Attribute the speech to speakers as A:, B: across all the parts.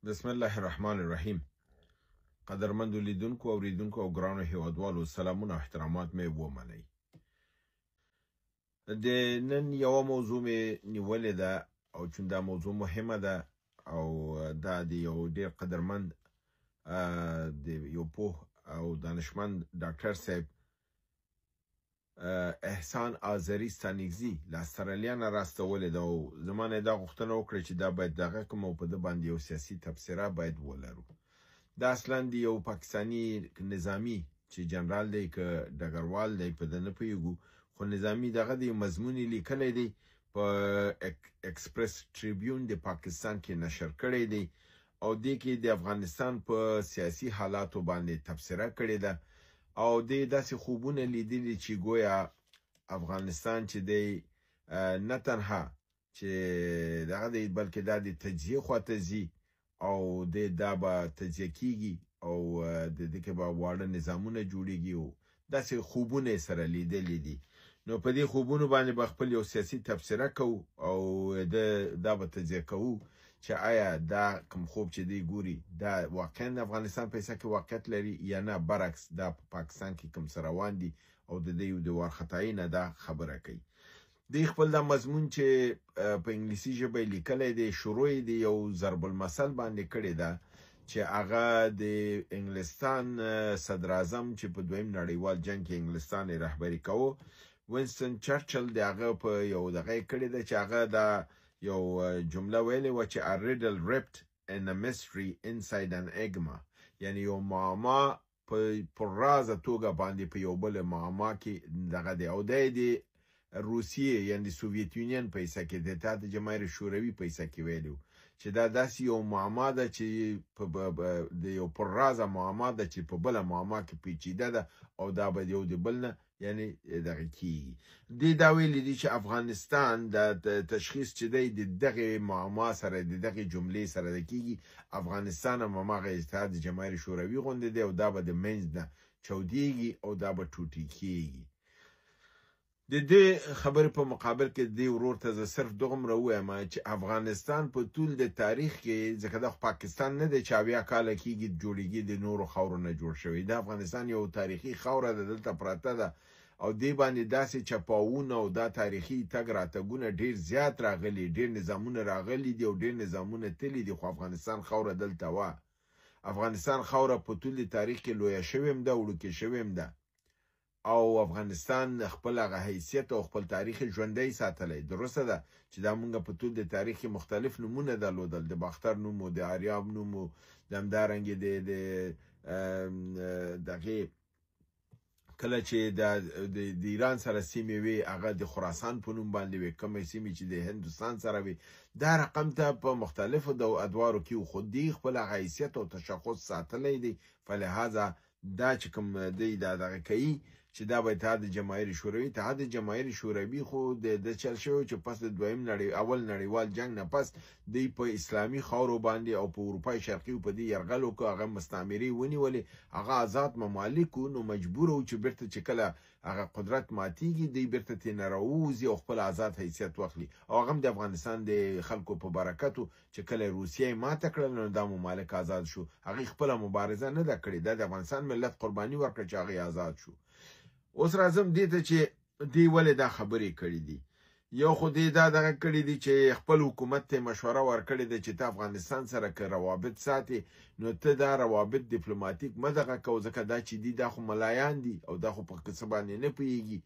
A: بسم الله الرحمن الرحیم. قدرمندو لیدونکو او ریدونکو او ګرانو هیوادوالو سلامونه او احترامات مې ومنئ. د نن یوه موضوع مې نیولې ده او چون دا موضوع مهمه ده او دا د یو ډیر قدرمند د یو پوه او دانشمند ډاکټر صاحب احسان آذری ستانکزي له استرالیا نه راستولې ده او زما نه دا غوښتنه وکړه چې دا باید دغه کوم او په ده باندې یو سیاسي تبصره باید ولرو. دا اصلا د یو پاکستاني نظامی چې جنرال دی که ډګروال دی په ده نه پوهېږو، خو نظامی دغه د مضمون یې لیکلی دی په اکسپرس ټریبیون د پاکستان کې نشر کړی دی او دې کې د افغانستان په سیاسي حالاتو باندې تبصره کړې ده او د داسې خوبونه لیدلي چې گویا افغانستان چې دی نه تنها چې دغه دی بلکې دا د تجزیه خواته ځي او دا به تجزیه کیږي او د دې کې به واړه نظامونه جوړیږي او داسې خوبونه سره لیدلي دي. نو په دې خوبونو باندې به خپل یو سیاسي تبصره کوو او دا به تجزیه کوو چې آیا دا کوم خوب چې دی ګوري دا واقعا د افغانستان په حصه کې واقعیت لري یا نه برعکس دا په پاکستان کې کوم څه روان دي او د دې د وارخطایي نه دا خبره کوي. دی خپل دا مضمون چې په انګلیسي ژبه لیکلی دی شروع یې د یو ضرب المثل باندې کړې ده چې هغه د انګلستان صدر اعظم چې په دویم نړیوال جنګ کې انګلستان یې رهبري کوو وینسټن چرچل د هغه په یو دغه یې کړې ده چې هغه دا یو جمله ویلې وه چې a riddle wrapped in a mystery inside an enigma، یعنی یو معما په رازه توګه باندې په یو بل معما کې دغه دی او دی د روسیې یعنی د سوویت یونین په حصه کې د اتحاد جماهیر شوروي په حصه کې ویلو چې دا داسې یو معما ده چې د یو پر رازه معما ده چې په بله معما کې پیچیده ده او دا به یو د بل نه یعنی دغه کیږي. دا ویلي دي چې افغانستان د تشخیص چې دی د دغه معما سره د دغه جملې سره د کیږي افغانستان هم هماغه اتحاد جماهیر شوروي غوندې دی او دا به د منځ نه چودیږي او دا به ټوټې کیږي. د دې خبرې په مقابل کې دی ورور ته زه صرف دومره ووایم چې افغانستان په طول د تاریخ کې ځکه دا پاکستان نه دی چې 80 کاله کېږي جوړېږي د نورو خاورو نه جوړ شوی. د افغانستان یو تاریخي خاوره ده دلته پراته ده او دې باندې داسې چپاوونه او دا تاریخي تګ راتګونه ډېر زیات راغلي، ډېر نظامونه راغلي دي او ډېر نظامونه تللي دي، خو افغانستان خاوره دلته وه. افغانستان خاوره په طول تاریخ کې لویه شوې هم ده او وړوکې شوې هم ده او افغانستان خپل هغه حیثیت او خپل تاریخ ژوندی ساتلی. درسته ده چې دا مونږ په ټول د تاریخ کې مختلف نومونه درلودل، د باختر نوم و د آریاب نوم و د همدارنګې دغې کله چې د ایران سره سیمې وې هغه د خراسان په نوم باندې وې، کومې سیمې چې د هندوستان سره وې دا رقم ته په مختلفو ادوارو کې خود دی خپل هغه حیثیت او تشخص ساتلی دی. فلهذا دا چې کوم دی دا دغه کوي چې دا به اتحاد جماهیر شوروي اتحاد جماهیر شوروي خو د چل شوی چې پس د دویم اول نړیوال جنگ نه پس دی په اسلامي خاورو باندې او په اروپای شرقي په دې یرغل وکړ، هغه مستعمرې ونیولې، هغه آزاد ممالک نو مجبور و چې بیرته چې کله هغه قدرت ماتیږي دی بیرته ترې راووځي او خپل آزاد حیثیت واخلي او هغه هم د افغانستان د خلکو په برکتو چې کله روسیه ماته کړل نو دا ممالک آزاد شو. هغه خپله مبارزه نه ده کړې، دا د افغانستان ملت قرباني ورکړه چې هغه آزاد شو. اوس راځم دې ته چې دی ولې دا خبرې کړې دي. یو خو دی دا دغه کړي دي چې خپل حکومت ته مشوره ورکړې ده چې ته افغانستان سره که روابط ساتي نو ته دا روابط ډیپلوماتیک مه دغه کوه ځکه دا چې دي دا خو ملایان دي او دا خو په څه باندې نه پوهېږي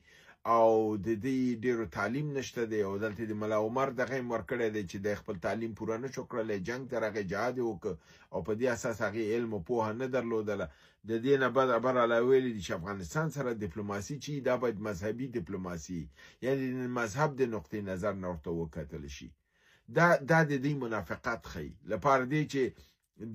A: او د دې ډېرو تعلیم نشته دی او دلته د ملا عمر دغه یې ورکړی دی چې د خپل تعلیم پوره نه شو کړلی، جنګ ته راغی، جهاد یې وکړ او په دې اساس هغې علم او پوهه نه درلودله. د دې نه بر ویلي دي چې افغانستان سره ډیپلوماسي چې دا باید مذهبي ډیپلوماسي یعنی مذهب د نقطې نظر نه ورته وکتل شي. دا د دې منافقت ښیي لپاره دی چې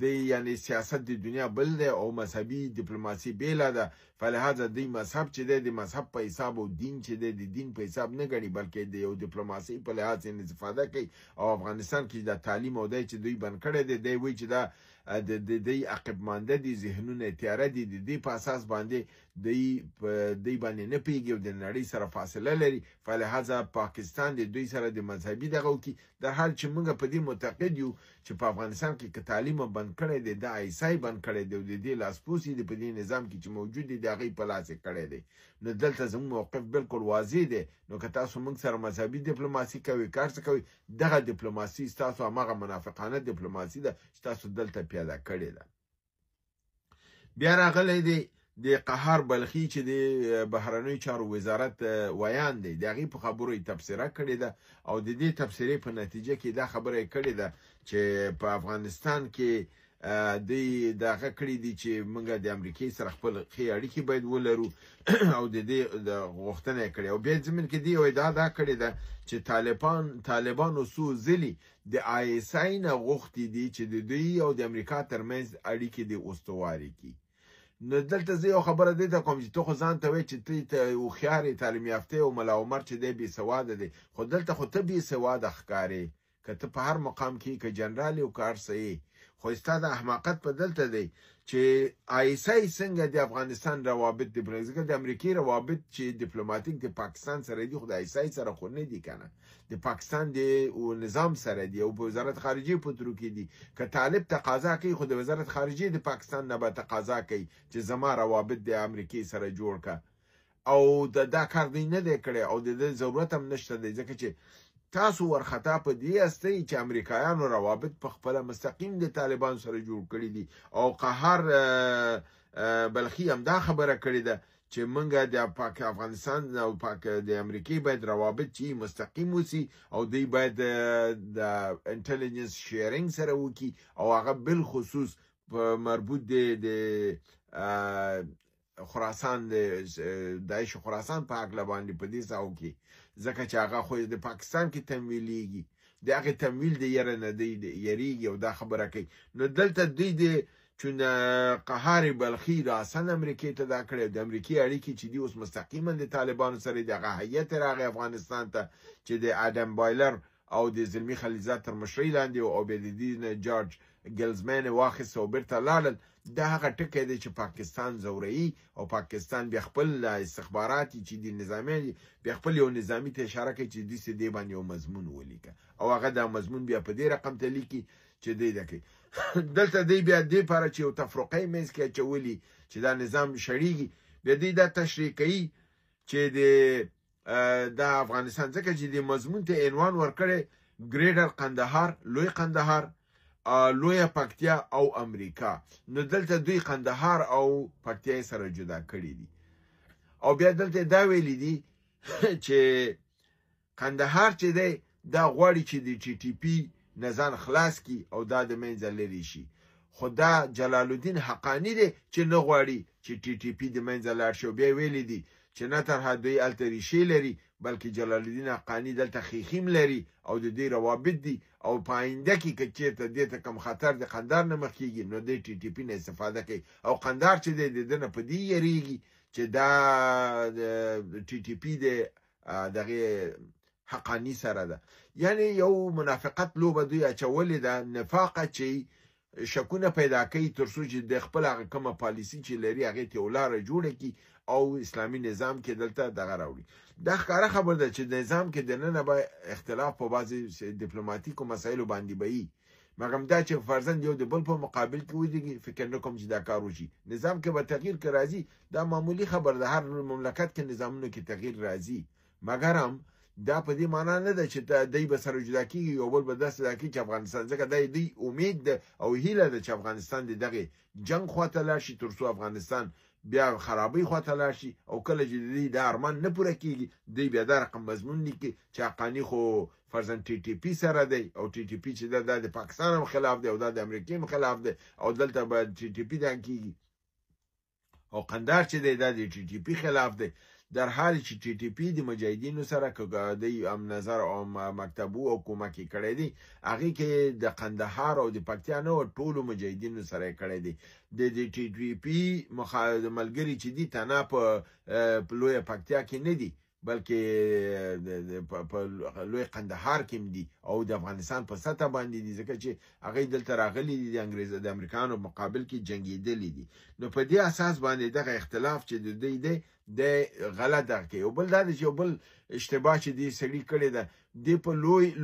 A: د یعنی سیاست د دنیا بل دی او مذهبي ډیپلوماسي بیله ده. فلهذا د مذهب چې د مذهب په حساب او دین چې د دین په حساب نه غړي بلکې د یو ډیپلوماسي په لحاظ استفاده کوي او افغانستان کې د تعلیم او د چې دوی بن کړي دی وی چې دا د عقب مانده دي ذهنونه تیاره دي د په اساس باندې د باندې نه پیږي او د نړۍ سره فاصله لري فلهذا پاکستان د دوی سره د مذهبي دغه کی در حال چې موږ په دې معتقد یو چې په افغانستان کې تعلیم بند کړي دی د ایسای بند کړي دی د دې لاسپوسی د په دې نظام کې چې موجود دی دغه په لاس کړي دی نو دلته زموږ موقف بالکل واضح دی نو که تاسو موږ سره مذهبي ډیپلوماسي کوي کار څه کوي دغه ډیپلوماسي تاسو هغه منافقانه ډیپلوماسي ده چې تاسو دلته پیاده کړی ده بیا راغلی دی د قهار بلخي چې د بهرنیو چارو وزارت ویان دی دغه په خبرو تفسیره کړې ده او د دې تفسیرې په نتیجه کې دا خبره کړې ده چې په افغانستان کې دغه کړی دي چې موږ د امریکای سره خپل ښې اړیکې باید ولرو او د دې غوښتنه کړې او بیا زمين کې دی او دا کړی ده چې طالبانو سو ځلی د آی اس آی نه غوښتي دي چې د دوی او د امریکا ترمنځ اړیکې د استواري کی نو دلته زه یو خبره دی ته کوم چې ته خو ځان ته وایې چې ته یو خیارې تعلیم یافته او ملا عمر چې دی بې سواده دی خو دلته خو ته بې سواده ښکارې که ته په هر مقام کې که جنرال او کار صحیح خو ستا د احماقت په دلته دی چې آی اس آی څنګه د افغانستان روابط د برزګر د امریکای روابط چې ډیپلوماټیک د پاکستان سره دی خو د آی اس آی سره خو نه دی کنه د پاکستان د نظام سره دی او وزارت خارجه په ترو کې دی که طالب تقاضا کوي خو د وزارت خارجه د پاکستان نه به تقاضا کوي چې زما روابط د امریکای سره جوړ کا او دا کار دی نه دی کړی او د ضرورت هم نشته دی ځکه چې تاسو ورخطا په دې استئ چې امریکایانو روابط په خپل مستقیم د طالبان سره جوړ کړی دي او قهر بلخي هم دا خبره کړې ده چې موږ د افغانستان او د امریکای باید روابط چې مستقیم وسی او دوی باید د انټيليجنس شیرینګ سره وکي او هغه بل خصوص مربوط د خراسان د داعش خراسان په اګل باندې په دې ځاو کې ځکه چې هغه خو د پاکستان کې تمویلېږي د هغه تمویل د یره نه دی یریږي او دا خبره کوي نو دلته دوی د چون قهار بلخي راسن امریکای ته دا کړی د امریکای اړیکې چې دی اوس مستقیما د طالبانو سره دغه هیئت راغی افغانستان ته چې د ادم بایلر او د زلمی خلیزات تر مشرۍ لاندې او عبیدالدین جورج ګلزمن واخیست او بیرته لاړل دا هغه ټکی دی چې پاکستان زوري او پاکستان بیا خپل استخباراتي چې د نظامی بیا خپل یو نظامی ته اشاره کوي چې د دې باندې یو مضمون ولیکه او هغه دا مضمون بیا په دې رقم ته لیکي چې دی دکې دلته دی بیا دې لپاره چې یو تفرقه مېز کې چولي چې دا نظام شړیږي بیا دې دا تشریح کوي چې د افغانستان ځکه چې د مضمون ته عنوان ورکړي ګریډر قندهار لوی قندهار لویه پکتیا او امریکا نو دلته دوی قندهار او پکتیا سره جدا کړی دي او بیا دلته دا ویلي دي چې قندهار چې دی دا غواړي چې د ټي ټي پی نزان خلاص کی او دا د منځه لري شي خدا جلال الدین حقانی دی چې نه غواړي چې ټي ټي پی د منځه لاړ شي بیا ویلي دي چې نه تر هدوی التریشي لري بلکې جلال الدین حقانی دلته خیخیم لري او د دې روابط دي او پاینده کې کچېته دې ته کم خطر د قندار نه مخکېږي نو د ټي ټي پی نه استفاده کوي او قندار چې د دنه په دې یریږي چې دا ټي ټي پی دغه حقانی سره ده یعنی یو منافقت لوبه دوی اچولې ده نفاقه چې شکونه پیدا کوي ترڅو چې د خپل هغه کومه پالیسی چې لري هغه ته ولاره جوړه کی او اسلامي نظام کې دلته دغه راوړي دا ښکاره خبر ده چې نظام کې د نن به اختلاف په بعضي ډیپلوماټیکو مسایلو باندې وي مګر دا چې فرضاً یو د بل په مقابل کې ودیږي فکر نه کوم چې دا کار وشي نظام کې به تغییر کې راځي دا معمولی خبر ده هر مملکت کې نظامونو کې تغییر راځي مګر هم دا په دې معنی نه ده چې دای به سره جدا کیږي یو بل به داسې دا کی چې افغانستان ځکه دی امید ده او هیله ده چې افغانستان دغه جنگ خواته لاړ شي ترڅو افغانستان بیا خرابې خواته لاړ شي او کله چې د ارمان نه پوره کیږي دی بیا دا رقم مضمون لیکي چې حقانی خو فرضاً ټي ټي پی سره دی او ټي ټي پی چې د پاکستان خلاف دی او د امریکای خلاف دی او دلته به ټي ټي پی دا کیږي او قندار چې دی د ټي ټي پی خلاف دی در حال چې ټي ټي پی د مجاهدینو سره د ام نظر او مکتبو او کومک کړی دی هغه کې د قندهار او د پکتیا نو ټولو مجاهدینو سره کړی دی د ټي ټي پی ملګری چې دي تنه په لوی پکتیا کې نه دي بلکې په لوی قندهار کې دي او د افغانستان په سطح باندې دي ځکه چې هغه دلته راغلي دي د امریکانو مقابل کې جنگیدلي دي نو په دې اساس باندې دغه اختلاف چې د دوی دی د غلط کوي او بل دا چې بل اشتباه چې دی سړي کړی ده د په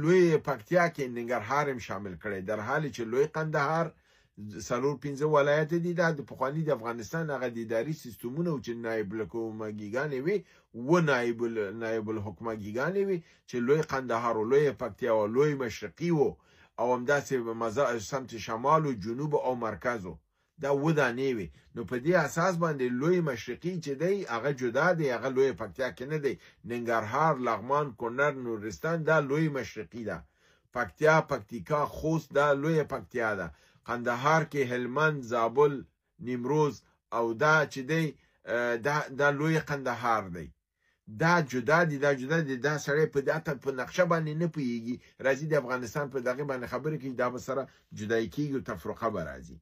A: لوی پکتیا کې ننګرهار هم شامل کړي در حال چې لوی قندهار سلور 15 ولایت دي د پخوانی د افغانستان هغه د اداري سیستمونو چې نایب الحکومتګانې وي و نایب الحکومتګانې وي چې لوی قندهار او لوی پکتیا او لوی مشرقي او همداسې سمت شمال او جنوب او مرکزو دا ودانې وي نو په دې اساس باندې لوی مشرقي چې دی هغه جدا دی هغه لوی پکتیا کې نه دی ننګرهار لغمان کونړ نورستان دا لوی مشرقي ده پکتیکا خوست دا لوی پکتیا ده قندهار کې هلمند زابل نیمروز او دا چې دی دا لوی قندهار دی دا جدا دي دا سړی په نقشه باندې نه پوهیږي راځي د افغانستان په دغه باندې خبره کوي دا به سره جدای کیږي او تفرقه به راځي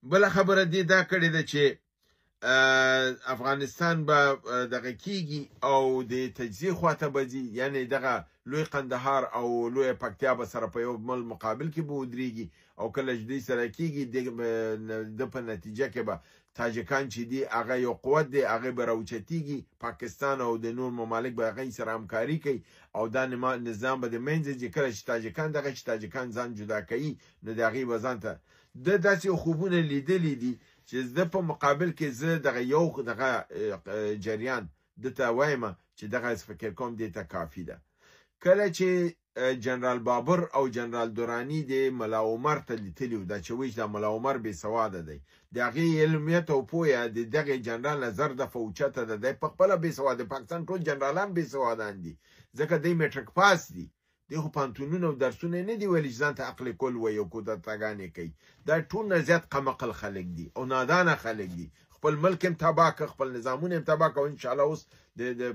A: بل خبره دی دا کړې ده چې افغانستان به دغه کیږي او د تجزیه خواته بځي یعنی دغه لوی قندهار او لوی پکتیا به سره په یو بل مقابل کې به ودرېږي او کله چې دوی سره کیږي د په نتیجه کې به تاجکان چې دی هغه یو قوت دی هغه به راوچتیږي پاکستان او د نور ممالک به هغه سره همکاري کوي او دا نظام به د منځ چې کله چې تاجکان ځان جدا کوي نو د هغې به ځان ته د داسې خوبونه لیدلی دي چې زه په مقابل کې زه دغه یو دغه جریان دته وایم چې دغه فکر کوم دې ته کافي ده کله چې جنرال بابر او جنرال دورانی د ملا عمر ته لیدلی دا چې وایي دا ملا عمر بې سواده دی د هغې علمیت او پوهه د دغه جنرال نظر د فوچته ده دی په خپله بې سواده پاکستان ټول جنرالان بې سوادان دي ځکه دی میټرک پاس دي دی خو پانتونونه او درسونه نه دي ویلي چې ځان ته عقل کل وایي او کودتاګانې کوي دا ټول نه زیات قمقل خلک دي او نادانه خلک دي خپل ملک هم تباه که خپل نظامونه هم تباه که او انشاءالله اوس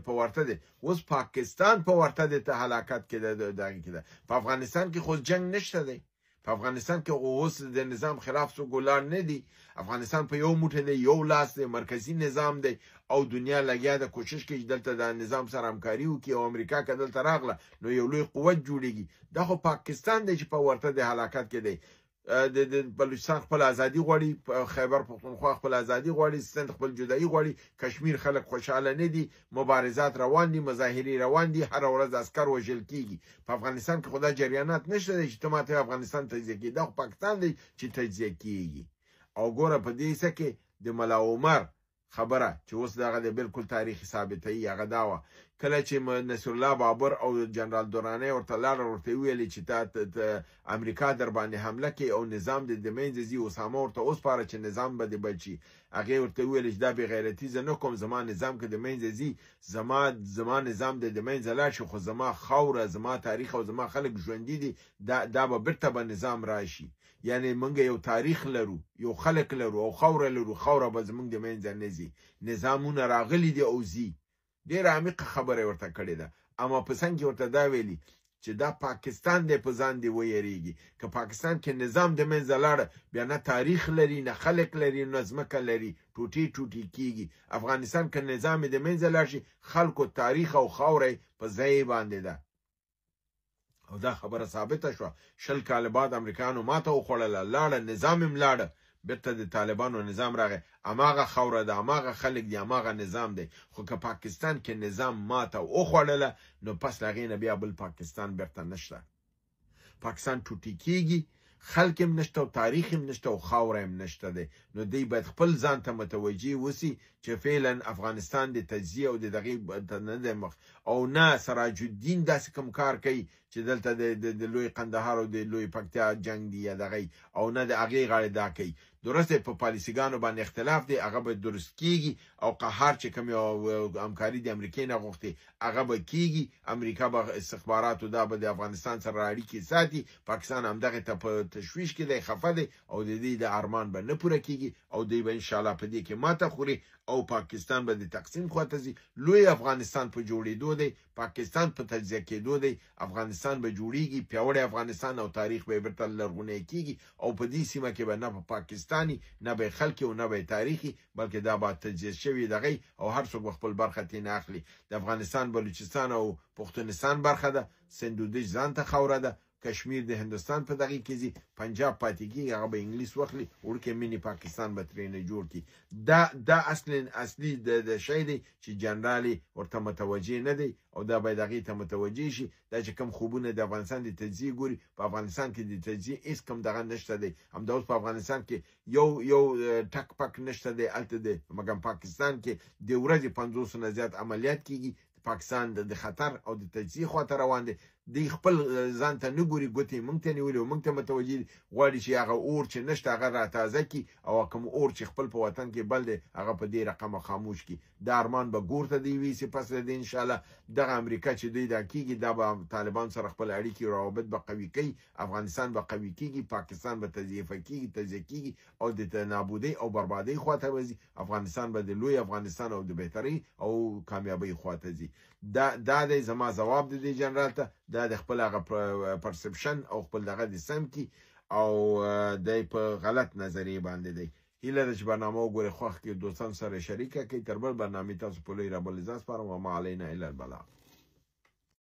A: په ورته دی اوس پاکستان په ورته دی ته هلاکت کې دغې کې ده په افغانستان کې خو جنګ نشته دی په افغانستان کې اوس د نظام خلاف څوک ولاړ نه دي افغانستان په یو موټی دی یو لاس دی مرکزي نظام دی او دنیا لګیا ده کوشش کوي چې دلته د نظام سره همکاري وکړي او امریکا که دلته راغله نو یو لوی قوت جوړیږي دا خو پاکستان دی چې په ورته د هلاکت کې دی د بلوچستان خپل ازادي غواړي خیبر پختونخوا خپل ازادي غواړي سند خپل جدایي غواړي کشمیر خلک خوشاله نه دي مبارزات روان دي مظاهرې روان دي هر ورځ عسكر وژل کیږي په افغانستان کې خدا جریانات نشته چې ته افغانستان تجزیه کیږي دا پاکستان دی چې تجزیه کیږي او ګوره په دې څه کې د ملا عمر خبره چې اوس دغه د بالکل تاریخي ثابتوي هغه دا وه کله چې نصر الله بابر او جنرال دورانی ورته لاړه ورته ویلې چې تا امریکا در باندې حمله کوي او نظام د منځه ځي اسامه ورته وسپاره چې نظام به دې بچي هغې ورته ویلې چې دا بېغیرتي زه نه کوم زما نظام که د منځه ځي زما نظام د منځه لاړ شي خو زما خاوره زما تاریخ او زما خلک ژوندي دي دا به بیرته به نظام راشي یعنی موږ یو تاریخ لرو یو خلک لرو او خاوره لرو خاوره به زموږ د منځه نه ځي نظامونه راغلي دي او ځي ډېره عمیقه خبره ورته کړې ده اما په څنګ کې ورته دا ویلي چې دا پاکستان دی په ځان دی ویریږي که پاکستان کې نظام د منځه لاړه بیا نه تاریخ لري نه خلک لري نه ځمکه لري ټوټې کیږي افغانستان که نظام د منځه لاړ شي خلکو تاریخ او خاوره په ځای باندې ده او دا خبره ثابته شوه 20 کاله بعد امریکایانو ماته وخوړله لاړه نظام هم لاړه بیرته د طالبانو نظام راغی هماغه خاوره ده هماغه خلک دي هماغه نظام دی خو که پاکستان کې نظام ماته وخوړله نو پس له هغې نه بیا بل پاکستان بیرته نشته پاکستان ټوټې کیږي خلک هم نشته او تاریخ هم نشته او خاوره هم نشته دی نو دی باید خپل ځان ته متوجه اوسي چې فعلا افغانستان د تجزیه او د دغې نه دی مخ او نه سراج الدین داسې کوم کار کوي چې دلته د لوی قندهار او د لوی پکتیا جنگ دی یا دغه او نه د هغې غاړې دا کوي. درسته په پالیسیګانو باندې اختلاف دی، هغه به درست کیږي او قهر چې کوم یو همکاري د امریکای نه غوښتي هغه به کیږي. امریکا به استخباراتو دا به د افغانستان سره اړیکې ساتي. پاکستان همدغه ته په تشویش کې دی، خفه دی او د دې د ارمان به نه پوره کیږي او دوی به انشاءالله په دې کې ماته خوري او پاکستان به د تقسیم خواته ځي. لوی افغانستان په جوړېدو دی، پاکستان په تجزیه کېدو دی، افغانستان به جوړیږي، پیاوړی افغانستان او تاریخ به بیرته لرغونی کیږي او په دې سیمه کې به نه په پاکستاني نه به خلک او نه به تاریخي بلکې دا به تجزیه شوی دغه او هر څوک خپل برخه ترې نه اخلي. د افغانستان بلوچستان او پښتونستان برخه ده، سندودج ځان ته خوره ده، کشمیر د هندوستان په دغه کې ځي، پنجاب پاتې کېږي، هغه به انګلیس واخلي، وړکې مینی پاکستان به ترې نه جوړ کړي. دا اصلي د شی دی چې جنرالي ورته متوجه نه دی او دا باید هغې ته متوجه شي. دا چې کوم خوبونه د افغانستان د تجزیې ګوري، په افغانستان کې د تجزیې هېڅ کوم دغه نشته دی. همدا اوس په افغانستان کې یو ټک پک نشته دی هلته دی، مګر پاکستان کې د ورځې 50 نه زیات عملیات کېږي. پاکستان د خطر او د تجزیې خواته روان دی. دی خپل ځان ته نه ګوري، ګوتې موږ ته نیولې او موږ ته متوجه دي، غواړي چې هغه اور چې نشته هغه راتازه کړي او کوم اور چې خپل په وطن کې بل دی هغه په دې رقم خاموش کړي. دا ارمان به ګور ته دی ویسي پس د انشاءالله. دغه امریکا چې دوی دا کېږي دا به طالبان سره خپل اړیکې روابط به قوي کوي، افغانستان به قوي کېږي، پاکستان به تجزیه کېږي او د نابودۍ او بربادۍ خواته به ځي. افغانستان به د لوی افغانستان او د بهترۍ او کامیابۍ خواته ځي. دا دی زما ځواب د دې جنرال ته. دا د خپل هغه پرسپشن او خپل دغه د سم کې او د په غلط نظریه باندې دی. هیله ده چې برنامه وګورئ، خوښ کې دوستان سره شریکه کړئ. تر بل برنامې تاسو په لوی رب العزت سپارم. وما علینا الا البلاغ.